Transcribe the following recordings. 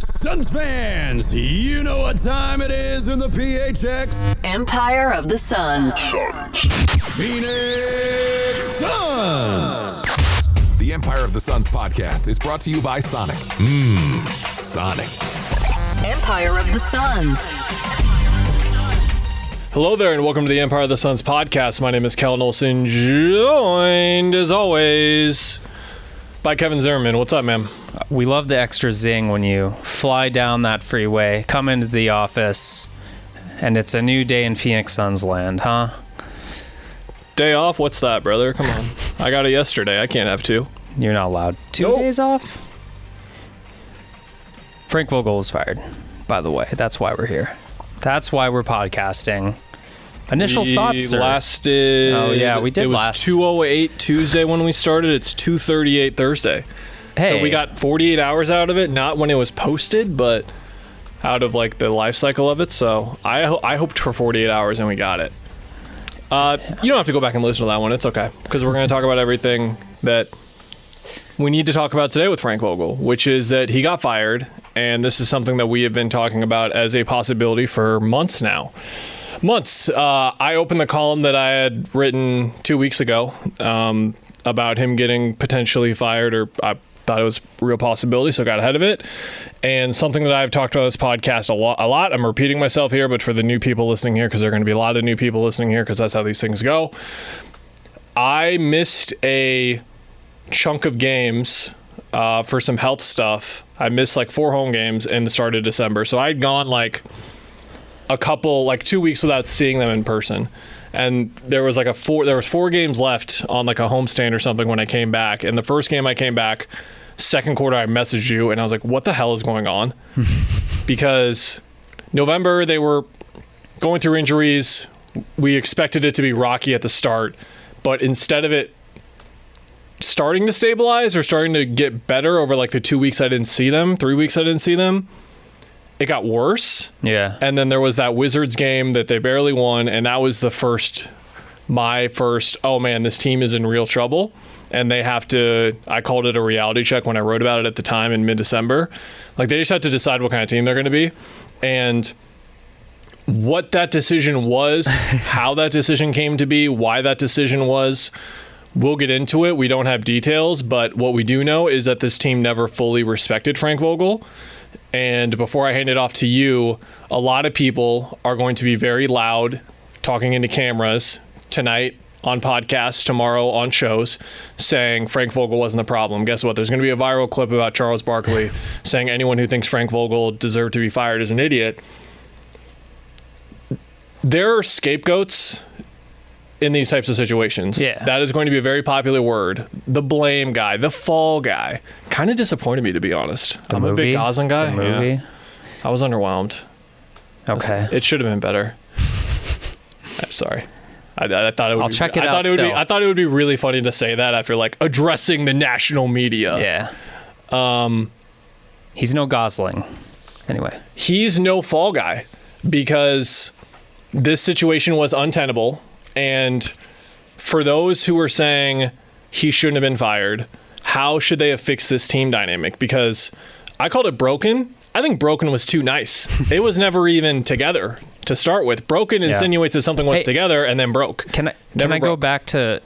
Suns fans, you know what time it is in the PHX. Empire of the Suns. Phoenix Suns. The Empire of the Suns podcast is brought to you by Sonic. Sonic. Empire of the Suns. Hello there, and welcome to the Empire of the Suns podcast. My name is Cal Olson, joined as always by Kevin Zimmerman. What's up, man? We love the extra zing when you fly down that freeway, come into the office, and it's a new day in Phoenix Suns land, huh? Day off? What's that, brother? Come on. I got it yesterday. I can't have two. You're not allowed. Two days off? Frank Vogel was fired, by the way. That's why we're here. That's why we're podcasting. Initial thoughts, sir? Lasted... Oh, yeah, we did last. It was 2:08 Tuesday when we started. It's 2:38 Thursday. Hey. So we got 48 hours out of it, not when it was posted, but out of like the life cycle of it. So I hoped for 48 hours and we got it. You don't have to go back and listen to that one. It's okay, because we're going to talk about everything that we need to talk about today with Frank Vogel, which is that he got fired, and this is something that we have been talking about as a possibility for months now. I opened the column that I had written 2 weeks ago about him getting potentially fired, or I thought it was a real possibility, so I got ahead of it. And something that I've talked about on this podcast a lot. I'm repeating myself here, but for the new people listening here, because there are going to be a lot of new people listening here, because that's how these things go. I missed a chunk of games for some health stuff. I missed like 4 home games in the start of December. So I'd gone like 2 weeks without seeing them in person. And there was 4 games left on like a homestand or something when I came back. And the first game I came back, second quarter, I messaged you and I was like, what the hell is going on? Because November, they were going through injuries. We expected it to be rocky at the start, but instead of it starting to stabilize or starting to get better over like the 2 weeks I didn't see them, 3 weeks I didn't see them, it got worse. Yeah. And then there was that Wizards game that they barely won, and that was my first, oh man, this team is in real trouble. And they have to, I called it a reality check when I wrote about it at the time in mid-December. Like, they just have to decide what kind of team they're going to be. And what that decision was, how that decision came to be, why that decision was, we'll get into it. We don't have details, but what we do know is that this team never fully respected Frank Vogel. And before I hand it off to you, a lot of people are going to be very loud, talking into cameras tonight on podcasts, tomorrow on shows, saying Frank Vogel wasn't the problem. Guess what? There's going to be a viral clip about Charles Barkley saying anyone who thinks Frank Vogel deserved to be fired is an idiot. There are scapegoats in these types of situations. Yeah. That is going to be a very popular word. The blame guy, the fall guy. Kind of disappointed me, to be honest. I'm a big Gosling guy. The movie? Yeah. I was underwhelmed. Okay. It should have been better. I'm sorry. I thought it would. I'll check it out. I thought it would be really funny to say that after like addressing the national media. Yeah. He's no Gosling. Anyway. He's no fall guy, because this situation was untenable. And for those who are saying he shouldn't have been fired, how should they have fixed this team dynamic? Because I called it broken. I think broken was too nice. It was never even together to start with. Broken insinuates that something was together and then broke. Can I go back to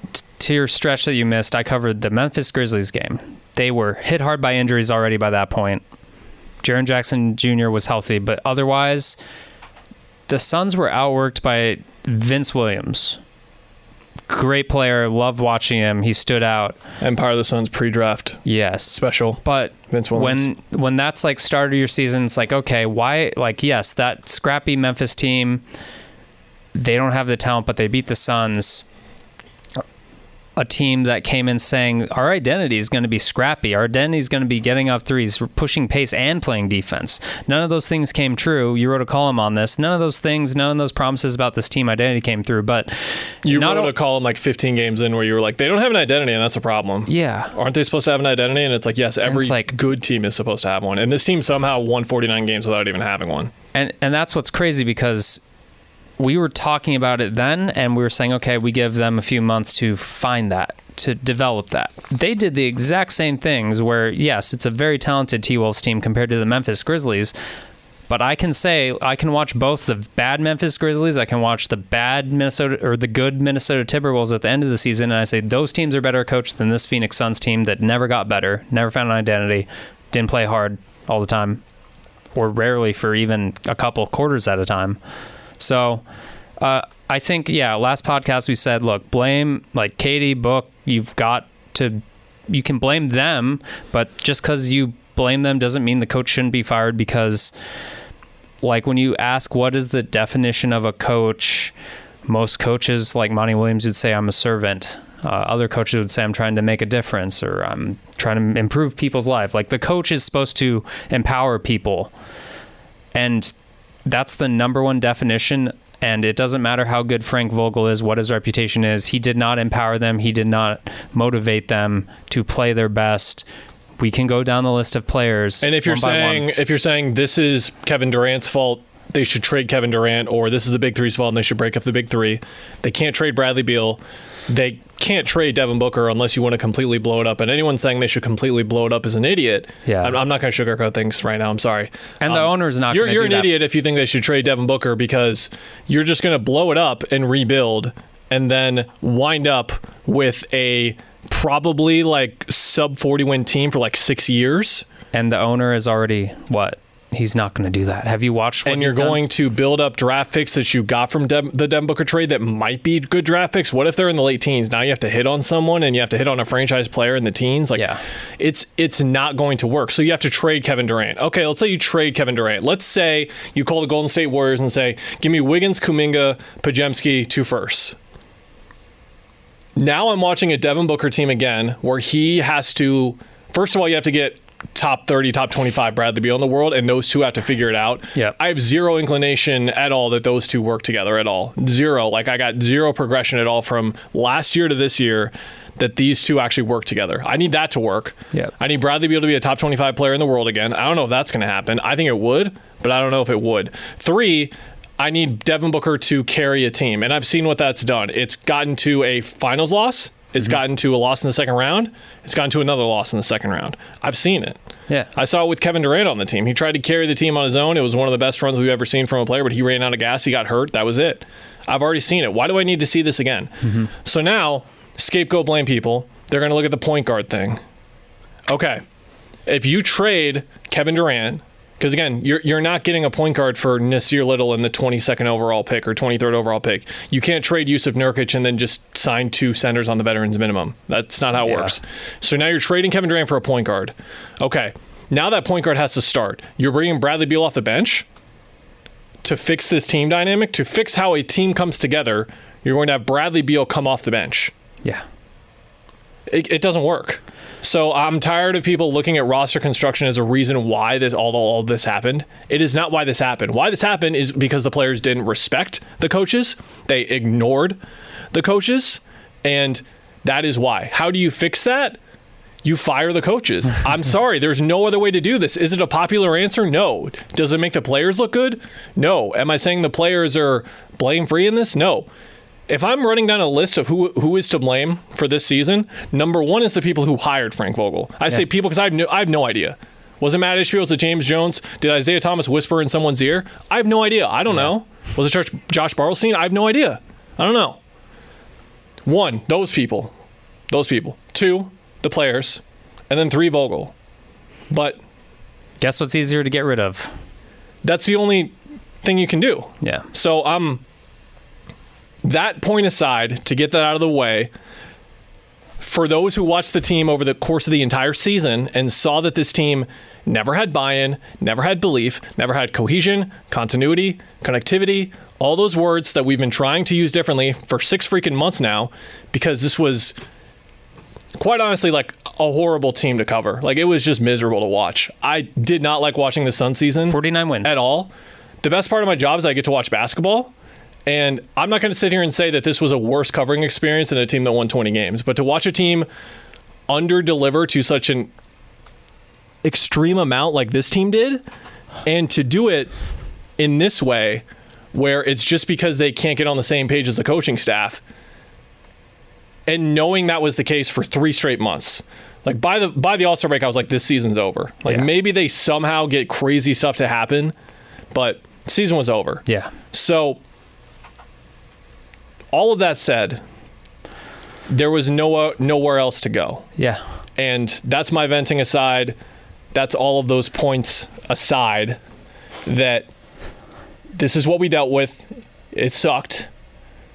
your stretch that you missed? I covered the Memphis Grizzlies game. They were hit hard by injuries already by that point. Jaren Jackson Jr. was healthy, but otherwise, the Suns were outworked by Vince Williams. Great player. Loved watching him. He stood out. Empire of the Suns pre-draft. Yes. Special. But Vince Williams. when that's like start of your season, it's like, okay, why? Like, yes, that scrappy Memphis team, they don't have the talent, but they beat the Suns. A team that came in saying, our identity is going to be scrappy. Our identity is going to be getting up threes, pushing pace, and playing defense. None of those things came true. You wrote a column on this. None of those promises about this team identity came through. But you wrote a column like 15 games in where you were like, they don't have an identity, and that's a problem. Yeah. Aren't they supposed to have an identity? And it's like, yes, every good team is supposed to have one. And this team somehow won 49 games without even having one. And that's what's crazy, because we were talking about it then, and we were saying, okay, we give them a few months to find that, to develop that. They did the exact same things where, yes, it's a very talented T-Wolves team compared to the Memphis Grizzlies, but I can say I can watch both the bad Memphis Grizzlies, I can watch the bad Minnesota or the good Minnesota Timberwolves at the end of the season, and I say those teams are better coached than this Phoenix Suns team that never got better, never found an identity, didn't play hard all the time, or rarely for even a couple quarters at a time. So I think, last podcast we said, look, blame like Katie, Book, you can blame them, but just because you blame them doesn't mean the coach shouldn't be fired, because like when you ask what is the definition of a coach, most coaches like Monty Williams would say I'm a servant. Other coaches would say I'm trying to make a difference, or I'm trying to improve people's life. Like the coach is supposed to empower people, and that's the number one definition. And it doesn't matter how good Frank Vogel is, what his reputation is. He did not empower them. He did not motivate them to play their best. We can go down the list of players. And if you're saying this is Kevin Durant's fault, they should trade Kevin Durant, or this is the Big Three's fault and they should break up the Big Three. They can't trade Bradley Beal. They can't trade Devin Booker unless you want to completely blow it up. And anyone saying they should completely blow it up is an idiot. Yeah. I'm not going to sugarcoat things right now. I'm sorry. And the owner's not going to do that. You're an idiot if you think they should trade Devin Booker, because you're just going to blow it up and rebuild and then wind up with a probably like sub 40 win team for like 6 years. And the owner is already he's not going to do that. Have you watched what and you're going to build up draft picks that you got from the Devin Booker trade that might be good draft picks. What if they're in the late teens? Now you have to hit on someone, and you have to hit on a franchise player in the teens. It's not going to work. So you have to trade Kevin Durant. Okay, let's say you trade Kevin Durant. Let's say you call the Golden State Warriors and say, give me Wiggins, Kuminga, Podziemski, 2 firsts. Now I'm watching a Devin Booker team again where he has to, first of all, you have to get top 30, top 25 Bradley Beal in the world, and those two have to figure it out. Yep. I have zero inclination at all that those two work together at all. Zero. Like I got zero progression at all from last year to this year that these two actually work together. I need that to work. Yep. I need Bradley Beal to be a top 25 player in the world again. I don't know if that's going to happen. I think it would, but I don't know if it would. 3, I need Devin Booker to carry a team, and I've seen what that's done. It's gotten to a finals loss. It's gotten to a loss in the second round. It's gotten to another loss in the second round. I've seen it. Yeah. I saw it with Kevin Durant on the team. He tried to carry the team on his own. It was one of the best runs we've ever seen from a player, but he ran out of gas. He got hurt. That was it. I've already seen it. Why do I need to see this again? Mm-hmm. So now, scapegoat blame people. They're going to look at the point guard thing. Okay. If you trade Kevin Durant, because again, you're not getting a point guard for Nasir Little in the 22nd overall pick or 23rd overall pick. You can't trade Yusuf Nurkic and then just sign 2 centers on the veterans minimum. That's not how it works. So now you're trading Kevin Durant for a point guard. Okay, now that point guard has to start. You're bringing Bradley Beal off the bench to fix this team dynamic, to fix how a team comes together. You're going to have Bradley Beal come off the bench. Yeah. It doesn't work. So I'm tired of people looking at roster construction as a reason why all this happened. It is not why this happened. Why this happened is because the players didn't respect the coaches. They ignored the coaches, and that is why. How do you fix that? You fire the coaches. I'm sorry. There's no other way to do this. Is it a popular answer? No. Does it make the players look good? No. Am I saying the players are blame-free in this? No. If I'm running down a list of who is to blame for this season, number 1 is the people who hired Frank Vogel. I say people because I have no idea. Was it Matt Ishbia? Was it James Jones? Did Isaiah Thomas whisper in someone's ear? I have no idea. I don't know. Was it Josh Bartelstein? I have no idea. I don't know. 1, those people. 2, the players. And then 3, Vogel. But guess what's easier to get rid of? That's the only thing you can do. Yeah. So that point aside, to get that out of the way, for those who watched the team over the course of the entire season and saw that this team never had buy-in, never had belief, never had cohesion, continuity, connectivity, all those words that we've been trying to use differently for 6 freaking months now, because this was quite honestly like a horrible team to cover. Like, it was just miserable to watch. I did not like watching the Sun season 49 wins at all. The best part of my job is I get to watch basketball. And I'm not going to sit here and say that this was a worse covering experience than a team that won 20 games. But to watch a team under-deliver to such an extreme amount like this team did, and to do it in this way, where it's just because they can't get on the same page as the coaching staff, and knowing that was the case for 3 straight months. Like by the All-Star break, I was like, this season's over. Like maybe they somehow get crazy stuff to happen, but the season was over. Yeah. So all of that said, there was nowhere else to go. Yeah. And that's my venting aside. That's all of those points aside, that this is what we dealt with. It sucked.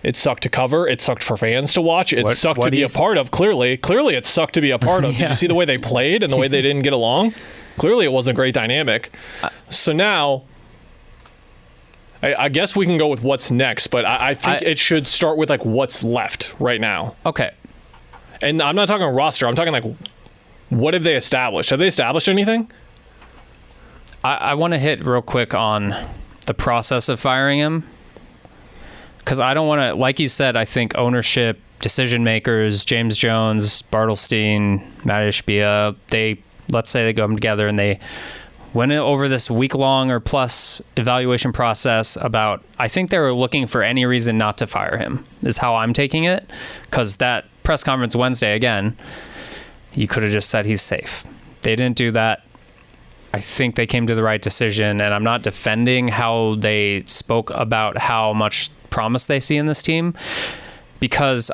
It sucked to cover. It sucked for fans to watch. It sucked to be a part of. Clearly, it sucked to be a part of. Did you see the way they played and the way they didn't get along? Clearly, it wasn't a great dynamic. So now, I guess we can go with what's next, but I think it should start with like what's left right now. Okay. And I'm not talking roster. I'm talking like, what have they established? Have they established anything? I want to hit real quick on the process of firing him. Because I don't want to, like you said, I think ownership, decision makers, James Jones, Bartelstein, Matt Ishbia, let's say they come together and they went over this week-long or plus evaluation process about, I think they were looking for any reason not to fire him, is how I'm taking it. Because that press conference Wednesday, again, you could have just said he's safe. They didn't do that. I think they came to the right decision, and I'm not defending how they spoke about how much promise they see in this team, because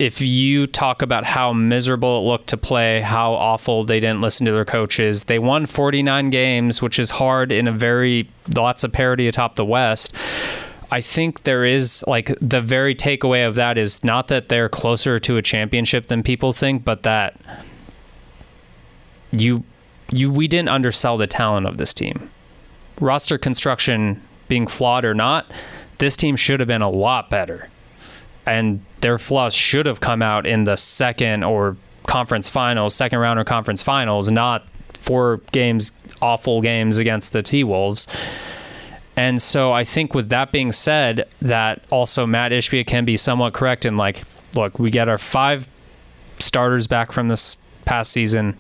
if you talk about how miserable it looked to play, how awful they didn't listen to their coaches, they won 49 games, which is hard in lots of parity atop the West. I think there is, like, the very takeaway of that is not that they're closer to a championship than people think, but that we didn't undersell the talent of this team. Roster construction being flawed or not, this team should have been a lot better. And their flaws should have come out in the second round or conference finals, not 4 games, awful games against the T-Wolves. And so I think with that being said, that also Matt Ishbia can be somewhat correct in, like, look, we get our 5 starters back from this past season.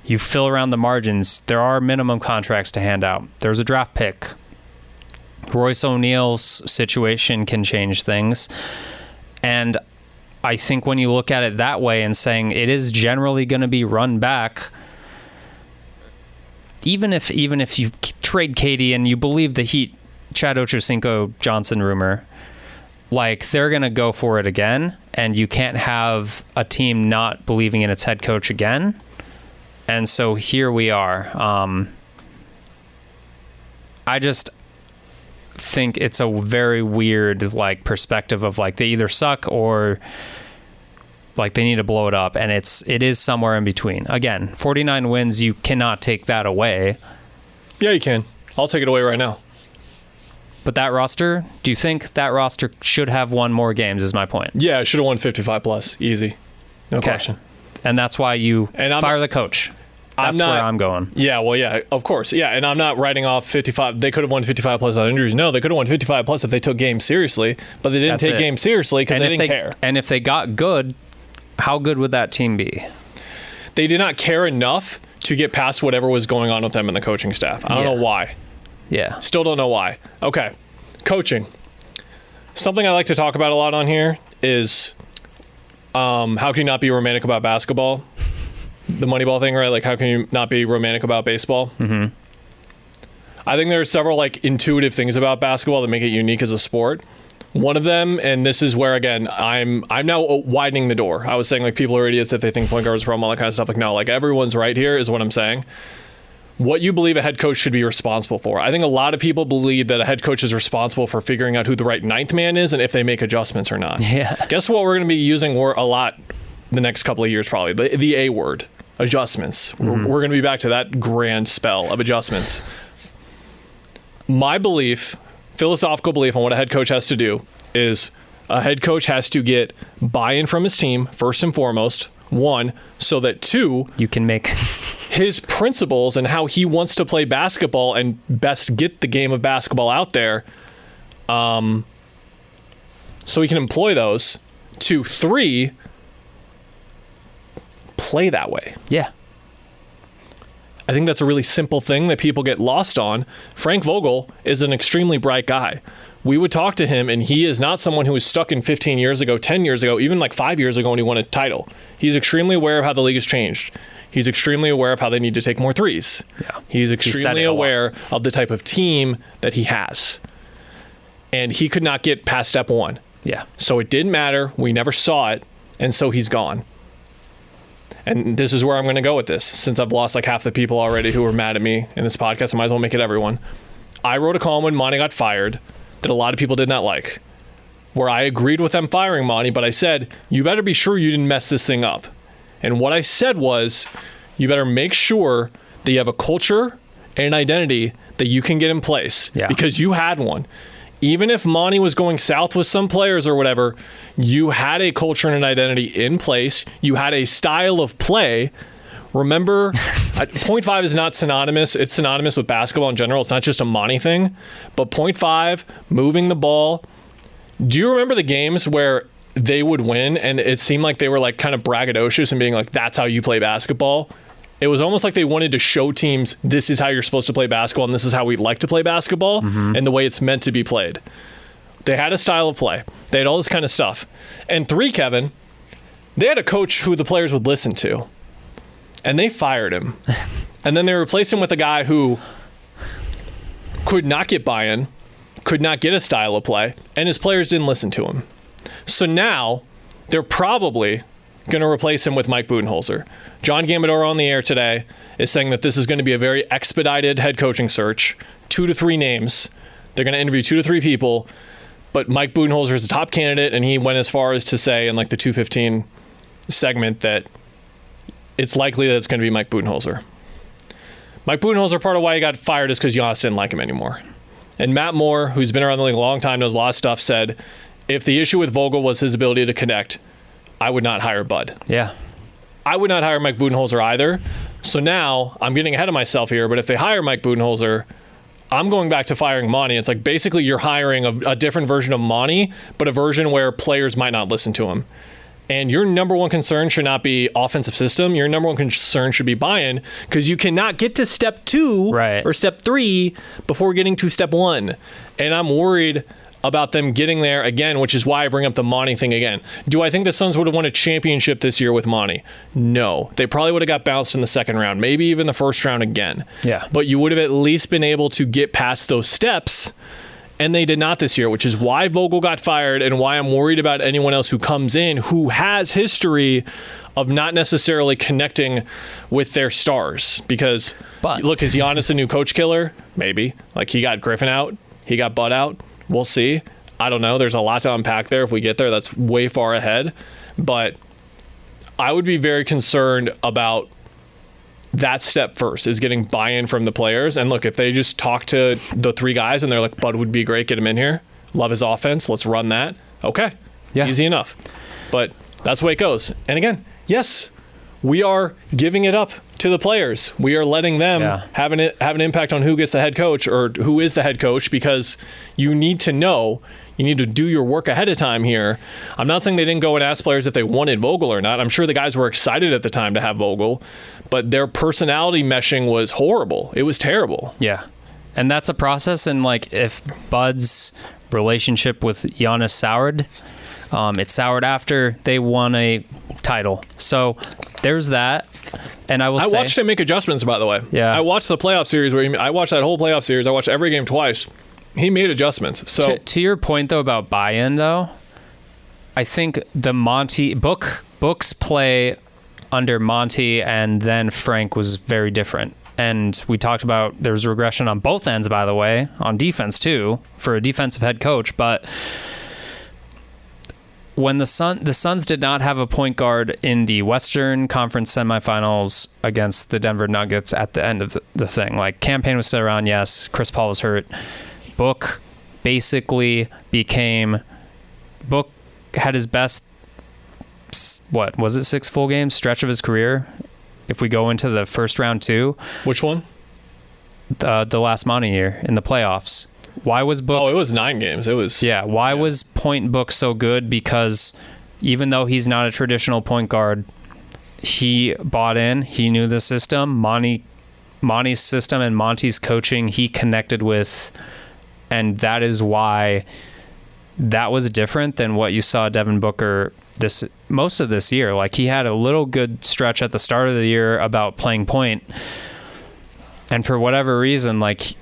You fill around the margins. There are minimum contracts to hand out. There's a draft pick. Royce O'Neal's situation can change things. And I think when you look at it that way and saying it is generally going to be run back, even if you trade Katie and you believe the Heat, Chad Ochocinco Johnson rumor, like, they're going to go for it again, and you can't have a team not believing in its head coach again. And so here we are. I just think it's a very weird, like, perspective of, like, they either suck or, like, they need to blow it up, and it is somewhere in between. Again, 49 wins, you cannot take that away. Yeah, you can. I'll take it away right now. But that roster, do you think that roster should have won more games, is my point? Yeah, it should have won 55 plus. Easy. No question. And that's why you fire the coach. That's where I'm going. Yeah, well, yeah, of course. Yeah, and I'm not writing off 55. They could have won 55 plus without injuries. No, they could have won 55 plus if they took games seriously, but they didn't take games seriously because they didn't care. And if they got good, how good would that team be? They did not care enough to get past whatever was going on with them and the coaching staff. I don't know why. Yeah. Still don't know why. Okay. Coaching. Something I like to talk about a lot on here is how can you not be romantic about basketball? The Moneyball thing, right? Like, how can you not be romantic about baseball? Mm-hmm. I think there are several, like, intuitive things about basketball that make it unique as a sport. One of them, and this is where, again, I'm now widening the door. I was saying, like, people are idiots if they think point guards are from, all that kind of stuff. Like, no, like, everyone's right here is what I'm saying. What you believe a head coach should be responsible for. I think a lot of people believe that a head coach is responsible for figuring out who the right ninth man is and if they make adjustments or not. Yeah. Guess what we're going to be using a lot the next couple of years, probably? The A word. Adjustments. Mm-hmm. We're going to be back to that grand spell of adjustments. My belief, philosophical belief on what a head coach has to do is a head coach has to get buy-in from his team, first and foremost, 1, so that 2, you can make his principles and how he wants to play basketball and best get the game of basketball out there, so he can employ those. 2, 3, play that way. Yeah. I think that's a really simple thing that people get lost on. Frank Vogel is an extremely bright guy. We would talk to him, and he is not someone who was stuck in 15 years ago, 10 years ago, even like 5 years ago when he won a title. He's extremely aware of how the league has changed. He's extremely aware of how they need to take more threes. Yeah. He's extremely aware of the type of team that he has. And he could not get past step one. Yeah. So it didn't matter. We never saw it. And so he's gone. And this is where I'm going to go with this. Since I've lost like half the people already who were mad at me in this podcast, I might as well make it everyone. I wrote a column when Monty got fired that a lot of people did not like, where I agreed with them firing Monty, but I said, you better be sure you didn't mess this thing up. And what I said was, you better make sure that you have a culture and an identity that you can get in place. Yeah. Because you had one. Even if Monty was going south with some players or whatever, you had a culture and an identity in place. You had a style of play. Remember, 0.5 is not synonymous. It's synonymous with basketball in general. It's not just a Monty thing. But 0.5, moving the ball. Do you remember the games where they would win and it seemed like they were like kind of braggadocious and being like, that's how you play basketball? It was almost like they wanted to show teams, this is how you're supposed to play basketball and this is how we like to play basketball and the way it's meant to be played. They had a style of play. They had all this kind of stuff. And 3, Kevin, they had a coach who the players would listen to. And they fired him. And then they replaced him with a guy who could not get buy-in, could not get a style of play, and his players didn't listen to him. So now they're probably going to replace him with Mike Budenholzer. John Gambadoro on the air today is saying that this is going to be a very expedited head coaching search, 2 to 3 names. They're going to interview 2 to 3 people, but Mike Budenholzer is the top candidate, and he went as far as to say in like the 215 segment that it's likely that it's going to be Mike Budenholzer. Mike Budenholzer, part of why he got fired is because Giannis didn't like him anymore. And Matt Moore, who's been around the league a long time, knows a lot of stuff, said if the issue with Vogel was his ability to connect, I would not hire Bud. Yeah. I would not hire Mike Budenholzer either. So now I'm getting ahead of myself here, but if they hire Mike Budenholzer, I'm going back to firing Monty. It's like basically you're hiring a different version of Monty, but a version where players might not listen to him. And your number one concern should not be offensive system. Your number one concern should be buy-in, because you cannot get to step 2 or step 3 before getting to step 1. And I'm worried about them getting there again, which is why I bring up the Monty thing again. Do I think the Suns would have won a championship this year with Monty? No. They probably would have got bounced in the second round, maybe even the first round again. Yeah. But you would have at least been able to get past those steps, and they did not this year, which is why Vogel got fired and why I'm worried about anyone else who comes in who has history of not necessarily connecting with their stars. Because, look, is Giannis a new coach killer? Maybe. Like, he got Griffin out. He got Bud out. We'll see. I don't know. There's a lot to unpack there. If we get there, that's way far ahead. But I would be very concerned about that step first, is getting buy-in from the players. And look, if they just talk to the 3 guys and they're like, Bud would be great, get him in here. Love his offense. Let's run that. Okay. Yeah. Easy enough. But that's the way it goes. And again, yes, we are giving it up to the players. We are letting them have an impact on who gets the head coach or who is the head coach, because you need to know, you need to do your work ahead of time here. I'm not saying they didn't go and ask players if they wanted Vogel or not. I'm sure the guys were excited at the time to have Vogel, but their personality meshing was horrible. It was terrible. Yeah. And that's a process. And like, if Bud's relationship with Giannis soured, it soured after they won a title. So there's that. And I watched him make adjustments, by the way. Yeah. I watched the playoff series I watched that whole playoff series. I watched every game twice. He made adjustments. So to your point though about buy-in though, I think the Book's play under Monty and then Frank was very different. And we talked about there's regression on both ends, by the way, on defense too, for a defensive head coach. But when the Suns did not have a point guard in the Western Conference semifinals against the Denver Nuggets at the end of the thing, like Campaign was still around, yes, Chris Paul was hurt. Book basically had his best, what was it, 6 full games stretch of his career. If we go into the first round too. Which one? The last Monty year in the playoffs. Why was Book? Oh, it was 9 games. It was. Yeah. Why was Point Book so good? Because even though he's not a traditional point guard, he bought in. He knew the system. Monty Monty's system and Monty's coaching he connected with, and that is why that was different than what you saw Devin Booker most of this year. Like, he had a little good stretch at the start of the year about playing point, and for whatever reason, like,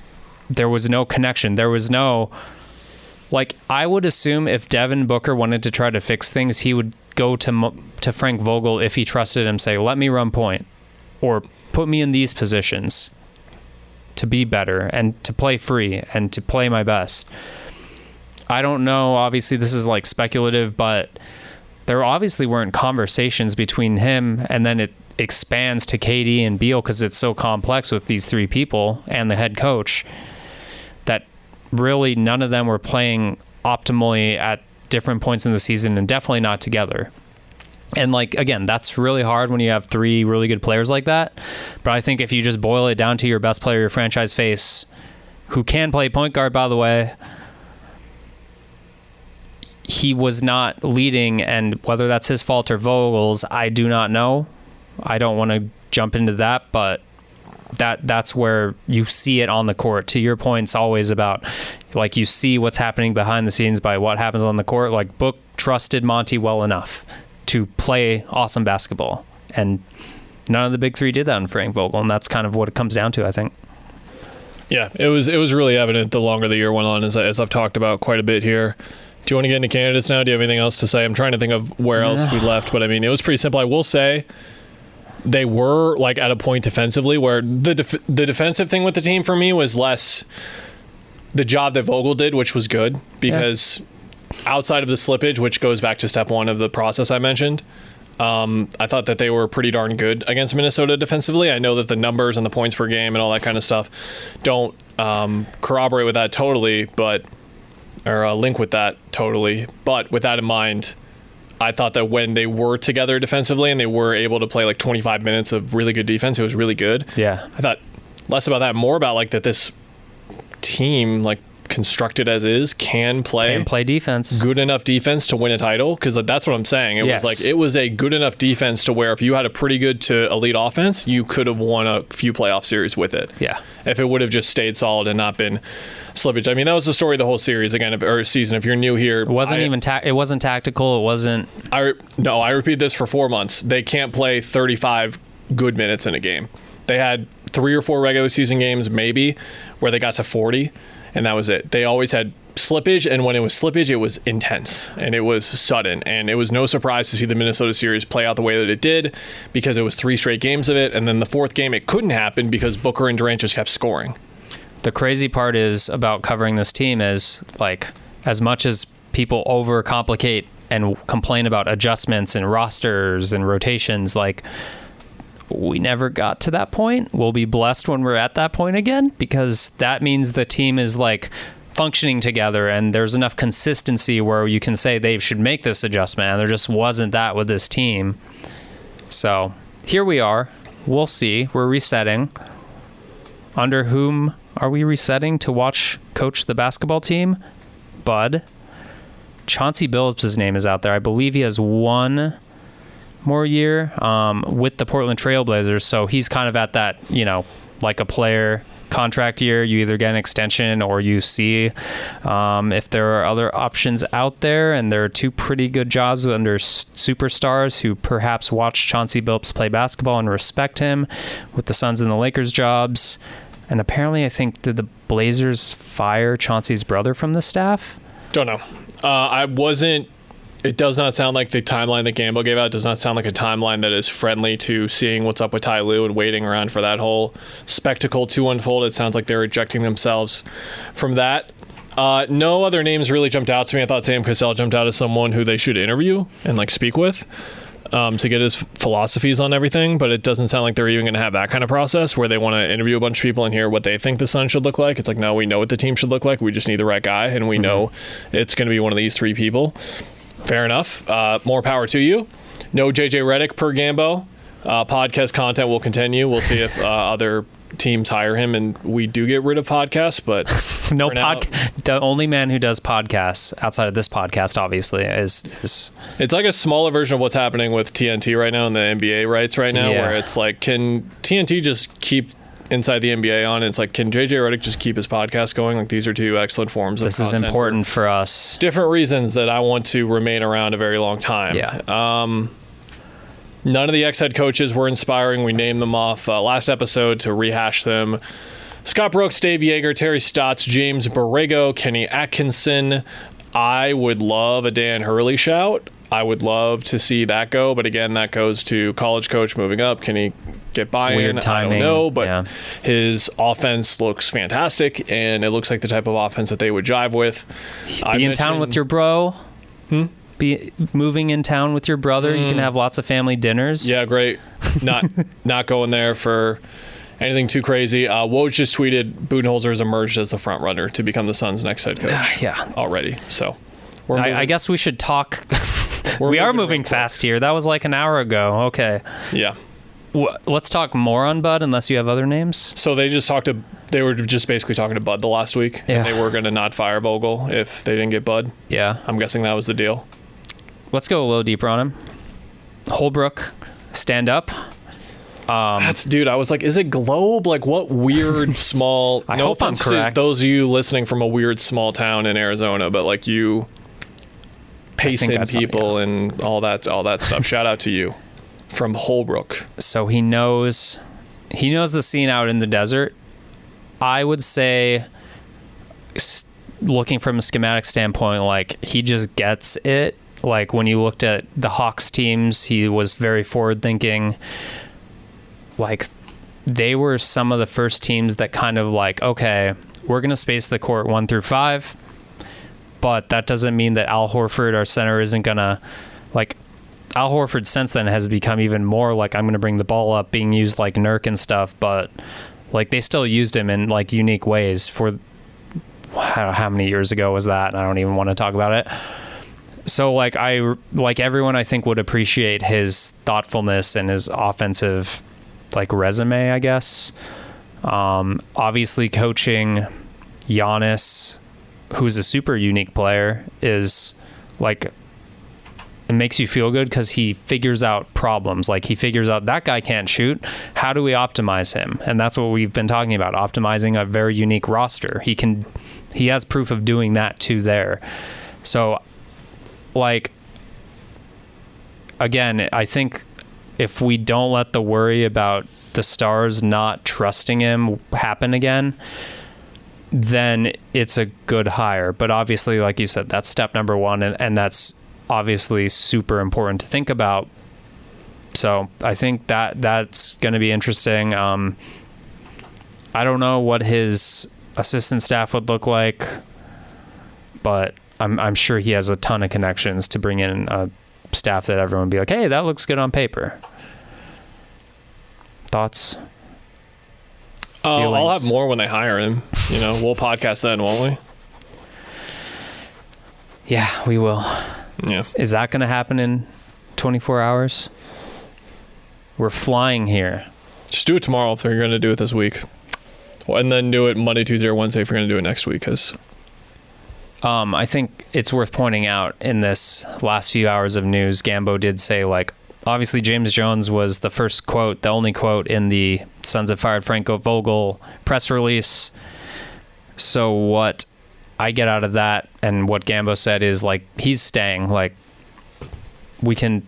there was no connection. There was no, like, I would assume if Devin Booker wanted to try to fix things, he would go to Frank Vogel if he trusted him, say, let me run point, or put me in these positions to be better and to play free and to play my best. I don't know. Obviously, this is like speculative, but there obviously weren't conversations between him, and then it expands to KD and Beal because it's so complex with these three people and the head coach that really none of them were playing optimally at different points in the season, and definitely not together. And, like, again, that's really hard when you have three really good players like that. But I think if you just boil it down to your best player, your franchise face, who can play point guard, by the way, he was not leading, and whether that's his fault or Vogel's, I do not know. I don't want to jump into that, but that's where you see it on the court. To your point, it's always about, like, you see what's happening behind the scenes by what happens on the court. Like, Book trusted Monty well enough to play awesome basketball, and none of the big three did that in Frank Vogel, and that's kind of what it comes down to, I think. Yeah, it was really evident the longer the year went on, as I've talked about quite a bit here. Do you want to get into candidates now? Do you have anything else to say? I'm trying to think of where else we left, but I mean, it was pretty simple. I will say they were, like, at a point defensively where the defensive thing with the team for me was less the job that Vogel did, which was good, because outside of the slippage, which goes back to step one of the process I mentioned, I thought that they were pretty darn good against Minnesota defensively. I know that the numbers and the points per game and all that kind of stuff don't corroborate with that totally, or link with that totally. But with that in mind, I thought that when they were together defensively and they were able to play like 25 minutes of really good defense, it was really good. Yeah. I thought less about that, more about, like, that this team, like, constructed as is, can play defense, good enough defense to win a title, because that's what I'm saying. It was a good enough defense to where if you had a pretty good to elite offense, you could have won a few playoff series with it. Yeah, if it would have just stayed solid and not been slippage. I mean, that was the story of the whole series or season. If you're new here, it wasn't it wasn't tactical. It wasn't. I repeat this for 4 months. They can't play 35 good minutes in a game. They had 3 or 4 regular season games maybe where they got to 40. And that was it. They always had slippage, and when it was slippage, it was intense, and it was sudden. And it was no surprise to see the Minnesota series play out the way that it did, because it was 3 straight games of it. And then the 4th game, it couldn't happen because Booker and Durant just kept scoring. The crazy part is about covering this team is, like, as much as people overcomplicate and complain about adjustments and rosters and rotations, like, we never got to that point. We'll be blessed when we're at that point again, because that means the team is, like, functioning together and there's enough consistency where you can say they should make this adjustment, and there just wasn't that with this team. So here we are. We'll see. We're resetting. Under whom are we resetting to coach the basketball team? Bud. Chauncey Billups' name is out there. I believe he has 1 more year with the Portland Trailblazers, so he's kind of at that, like a player contract year. You either get an extension or you see if there are other options out there, and there are 2 pretty good jobs under superstars who perhaps watch Chauncey Billups play basketball and respect him, with the Suns and the Lakers jobs. And apparently, I think, did the Blazers fire Chauncey's brother from the staff? Don't know. It does not sound like the timeline that Gambo gave out does not sound like a timeline that is friendly to seeing what's up with Ty Lue and waiting around for that whole spectacle to unfold. It sounds like they're ejecting themselves from that. No other names really jumped out to me. I thought Sam Cassell jumped out as someone who they should interview and, like, speak with to get his philosophies on everything, but it doesn't sound like they're even going to have that kind of process where they want to interview a bunch of people and hear what they think the Suns should look like. It's like, no, we know what the team should look like. We just need the right guy, and we know it's going to be one of these 3 people. Fair enough. More power to you. No JJ Redick per Gambo. Podcast content will continue. We'll see if other teams hire him and we do get rid of podcasts, but no the only man who does podcasts outside of this podcast obviously is it's like a smaller version of what's happening with TNT right now and the NBA rights right now, where it's like, can TNT just keep Inside the NBA on. It's like, can JJ Redick just keep his podcast going? Like, these are two excellent forms of content. This is important for us. Different reasons that I want to remain around a very long time. Yeah. None of the ex-head coaches were inspiring. We named them off last episode to rehash them. Scott Brooks, Dave Yeager, Terry Stotts, James Borrego, Kenny Atkinson. I would love a Dan Hurley shout. I would love to see that go, but again, that goes to college coach moving up. Can he get buy-in? Weird timing. I don't know, but yeah. His offense looks fantastic, and it looks like the type of offense that they would jive with. Be in town with your bro. Be moving in town with your brother. You can have lots of family dinners. Yeah, great. Not going there for anything too crazy. Woj just tweeted Budenholzer has emerged as the front runner to become the Suns' next head coach. Yeah. Already. So I guess we should talk. We are moving fast here. That was like an hour ago. Okay. Yeah. Let's talk more on Bud, unless you have other names. So they were just basically talking to Bud the last week. Yeah. And they were going to not fire Vogel if they didn't get Bud. Yeah. I'm guessing that was the deal. Let's go a little deeper on him. Holbrook, stand up. Dude, I was like, is it Globe? Like, what weird small... I no hope I'm offense correct. to those of you listening from a weird small town in Arizona, but like you pacing people and all that stuff. Shout out to you from Holbrook. So he knows the scene out in the desert. I would say, looking from a schematic standpoint, like he just gets it. Like when you looked at the Hawks teams, he was very forward thinking. Like they were some of the first teams that kind of like, okay, we're going to space the court 1 through 5, but that doesn't mean that Al Horford, our center, isn't going to, like, Al Horford since then has become even more like, I'm going to bring the ball up, being used like Nurk and stuff, but like they still used him in like unique ways for how many years ago was that? I don't even want to talk about it. So like everyone I think would appreciate his thoughtfulness and his offensive like resume, I guess. Obviously coaching Giannis, who's a super unique player, is like, it makes you feel good because he figures out problems. Like he figures out that guy can't shoot. How do we optimize him? And that's what we've been talking about, optimizing a very unique roster. He has proof of doing that too there. So like, again, I think if we don't let the worry about the Stars not trusting him happen again, then it's a good hire. But obviously, like you said, that's step number one, and that's obviously super important to think about. So I think that's going to be interesting. I don't know what his assistant staff would look like, but I'm sure he has a ton of connections to bring in a staff that everyone would be like, hey, that looks good on paper. Thoughts? I'll have more when they hire him. You know, we'll podcast then, won't we? Yeah, we will. Yeah. Is that going to happen in 24 hours? We're flying here. Just do it tomorrow if you're going to do it this week. And then do it Monday, Tuesday, or Wednesday if you're going to do it next week. I think it's worth pointing out in this last few hours of news, Gambo did say, like, obviously James Jones was the first quote, the only quote in the Suns have fired Frank Vogel press release. So what I get out of that and what Gambo said is, like, he's staying. Like, we can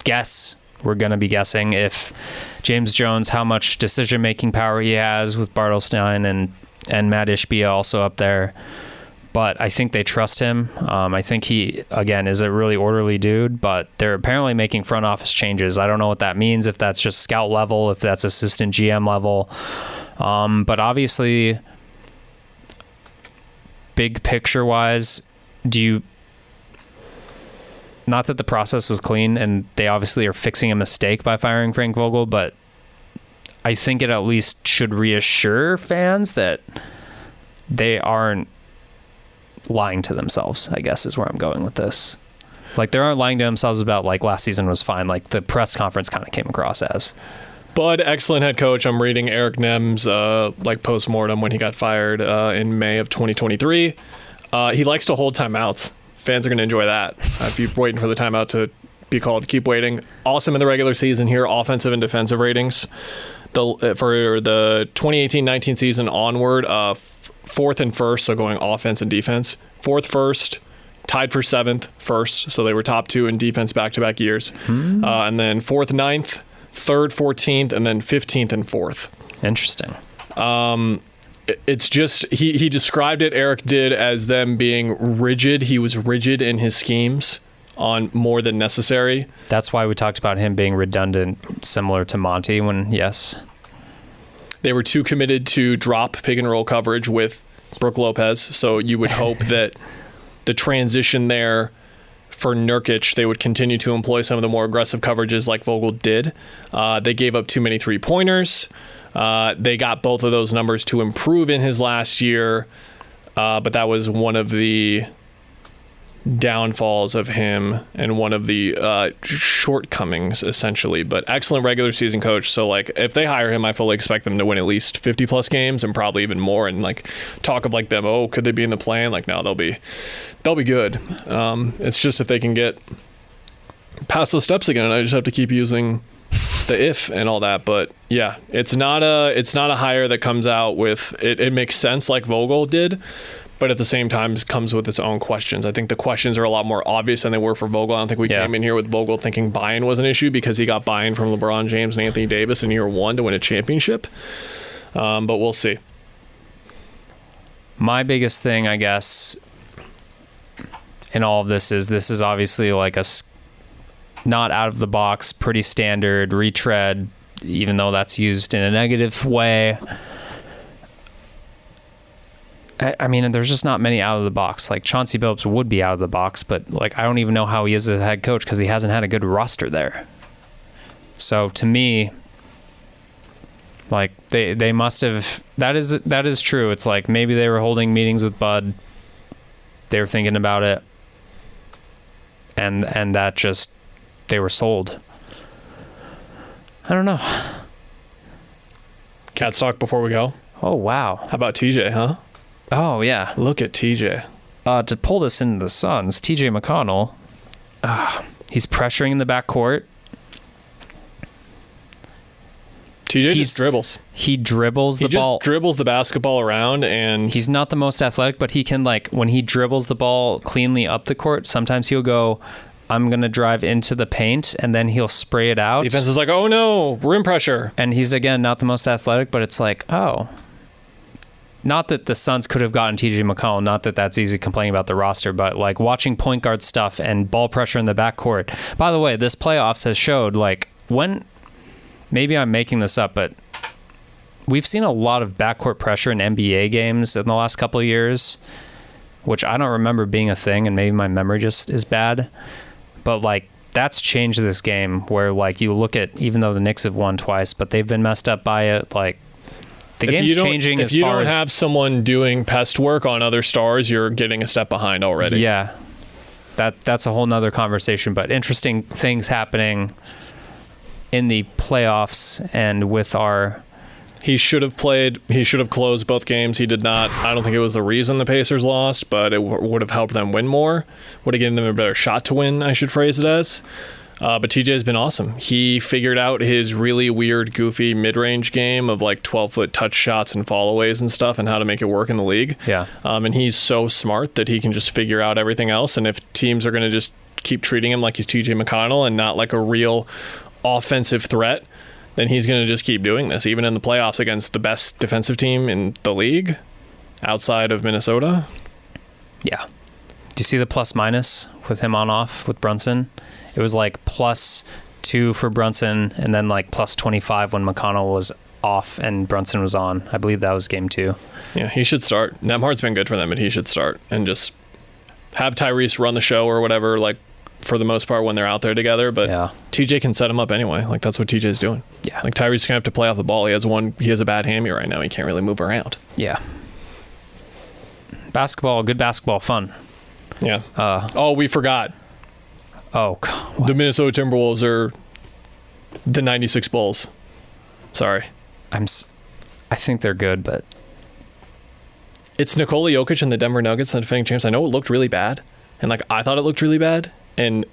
guess, we're going to be guessing if James Jones, how much decision-making power he has with Bartelstein and Matt Ishbia also up there. But I think they trust him. I think he, again, is a really orderly dude, but they're apparently making front office changes. I don't know what that means, if that's just scout level, if that's assistant GM level. But obviously, big picture-wise, not that the process was clean, and they obviously are fixing a mistake by firing Frank Vogel, but I think it at least should reassure fans that they aren't lying to themselves, I guess, is where I'm going with this. Like, they aren't lying to themselves about, like, last season was fine. Like, the press conference kind of came across as. Bud, excellent head coach. I'm reading Eric Nem's post-mortem when he got fired in May of 2023. He likes to hold timeouts. Fans are going to enjoy that. If you're waiting for the timeout to be called, keep waiting. Awesome in the regular season here, offensive and defensive ratings. for the 2018-19 season onward, fourth and first, so going offense and defense. Fourth, first, tied for seventh, first, so they were top two in defense back-to-back years. And then fourth, ninth, third, 14th, and then 15th and fourth. Interesting. It's just, he described it, Eric did, as them being rigid. He was rigid in his schemes on more than necessary. That's why we talked about him being redundant, similar to Monty when, yes. They were too committed to drop pick and roll coverage with Brook Lopez, so you would hope that the transition there for Nurkic, they would continue to employ some of the more aggressive coverages like Vogel did. They gave up too many three-pointers. They got both of those numbers to improve in his last year, but that was one of the downfalls of him and one of the shortcomings, essentially. But excellent regular season coach, so like if they hire him, I fully expect them to win at least 50 plus games and probably even more. And like talk of like them, could they be in the play-in? Like no, they'll be good. It's just if they can get past those steps again, I just have to keep using the if and all that. But yeah, it's not a hire that comes out with it makes sense like Vogel did, but at the same time it comes with its own questions. I think the questions are a lot more obvious than they were for Vogel. I don't think we came in here with Vogel thinking buy-in was an issue because he got buy-in from LeBron James and Anthony Davis in year one to win a championship. But we'll see. My biggest thing, I guess, in all of this is obviously like not out of the box, pretty standard retread, even though that's used in a negative way. I mean, there's just not many out of the box. Like Chauncey Billups would be out of the box, but like I don't even know how he is as a head coach because he hasn't had a good roster there. So to me, like they must have. That is true. It's like maybe they were holding meetings with Bud. They were thinking about it, and that just they were sold. I don't know. Cat talk before we go. Oh wow. How about TJ, huh? Oh, yeah. Look at TJ. To pull this into the Suns, TJ McConnell, he's pressuring in the backcourt. TJ just dribbles. He dribbles the ball. He just dribbles the basketball around, and he's not the most athletic, but he can, like, when he dribbles the ball cleanly up the court, sometimes he'll go, I'm going to drive into the paint, and then he'll spray it out. Defense is like, oh, no, rim pressure. And he's, again, not the most athletic, but it's like, oh. Not that the Suns could have gotten TJ McConnell, not that that's easy complaining about the roster, but like watching point guard stuff and ball pressure in the backcourt. By the way, this playoffs has showed like maybe I'm making this up, but we've seen a lot of backcourt pressure in NBA games in the last couple of years, which I don't remember being a thing, and maybe my memory just is bad. But like that's changed this game where like you look at, even though the Knicks have won twice, but they've been messed up by it, like the game's changing as far as... If you don't have someone doing pest work on other stars, you're getting a step behind already. Yeah. That's a whole nother conversation, but interesting things happening in the playoffs and with our... He should have closed both games. He did not. I don't think it was the reason the Pacers lost, but it would have helped them win more. Would have given them a better shot to win, I should phrase it as. But TJ has been awesome. He figured out his really weird, goofy mid-range game of like 12-foot touch shots and fallaways and stuff and how to make it work in the league. Yeah. And he's so smart that he can just figure out everything else. And if teams are going to just keep treating him like he's TJ McConnell and not like a real offensive threat, then he's going to just keep doing this, even in the playoffs against the best defensive team in the league outside of Minnesota. Yeah. Do you see the plus-minus with him on off with Brunson? It was like +2 for Brunson and then like +25 when McConnell was off and Brunson was on. I believe that was game 2. Yeah, he should start. Nembhard's been good for them, but he should start and just have Tyrese run the show or whatever, like for the most part when they're out there together. But yeah. TJ can set him up anyway. Like that's what TJ's doing. Yeah. Like Tyrese's gonna have to play off the ball. He has a bad hammy right now. He can't really move around. Yeah. Good basketball fun. Yeah. We forgot. Oh, God. The Minnesota Timberwolves are the 96 Bulls. Sorry. I think they're good, but... It's Nikola Jokic and the Denver Nuggets, the defending champs. I know it looked really bad, and like I thought it looked really bad, and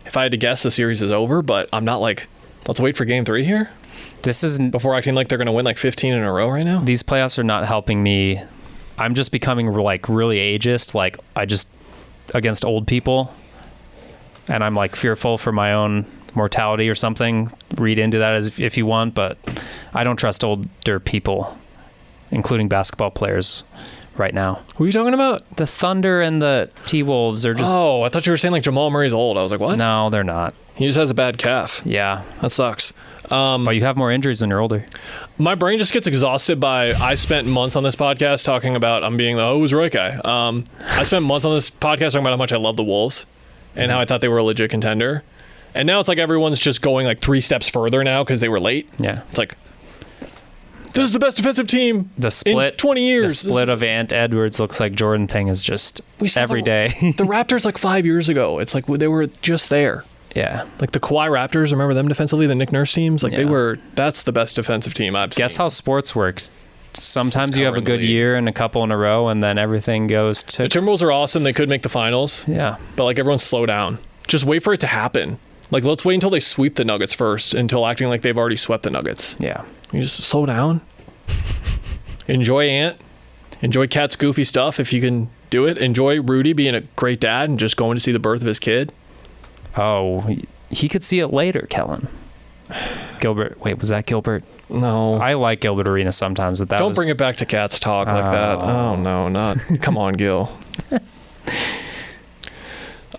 if I had to guess, the series is over, but I'm not like, let's wait for game 3 here. This is before acting like they're going to win like 15 in a row right now. These playoffs are not helping me. I'm just becoming like really ageist. Like I just against old people, and I'm like fearful for my own mortality or something. Read into that as if you want, but I don't trust older people, including basketball players, right now. Who are you talking about? The Thunder and the T-Wolves are just... Oh, I thought you were saying like Jamal Murray's old. I was like, what? No, they're not. He just has a bad calf. Yeah. That sucks. But you have more injuries when you're older. My brain just gets exhausted by... I spent months on this podcast talking about... I'm being the "oh, who's right" guy. I spent months on this podcast talking about how much I love the Wolves and how I thought they were a legit contender. And now it's like everyone's just going like 3 steps further now because they were late. Yeah. It's like, this is the best defensive team in 20 years. The split of Ant Edwards looks like Jordan thing is just every day. The Raptors like 5 years ago. It's like they were just there. Yeah. Like the Kawhi Raptors, remember them defensively? The Nick Nurse teams? Like that's the best defensive team I've seen. Guess how sports work. Sometimes you have a good year and a couple in a row, and then everything goes to... The Timberwolves are awesome. They could make the finals. Yeah. But like everyone slow down. Just wait for it to happen. Like let's wait until they sweep the Nuggets first, until acting like they've already swept the Nuggets. Yeah. You just slow down. Enjoy Ant. Enjoy Cat's goofy stuff if you can do it. Enjoy Rudy being a great dad and just going to see the birth of his kid. Oh, he could see it later, Kellen. Gilbert. Wait, was that Gilbert? No. I like Gilbert Arenas sometimes, but that Don't bring it back to Cat's talk like that. Oh, no, not. Come on, Gil.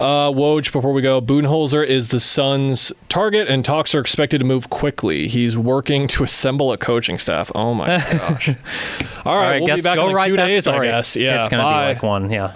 Woj, before we go, Budenholzer is the Suns' target, and talks are expected to move quickly. He's working to assemble a coaching staff. Oh, my gosh. All right, we'll be back in like 2 days, I guess. Yeah, it's going to be like one, yeah.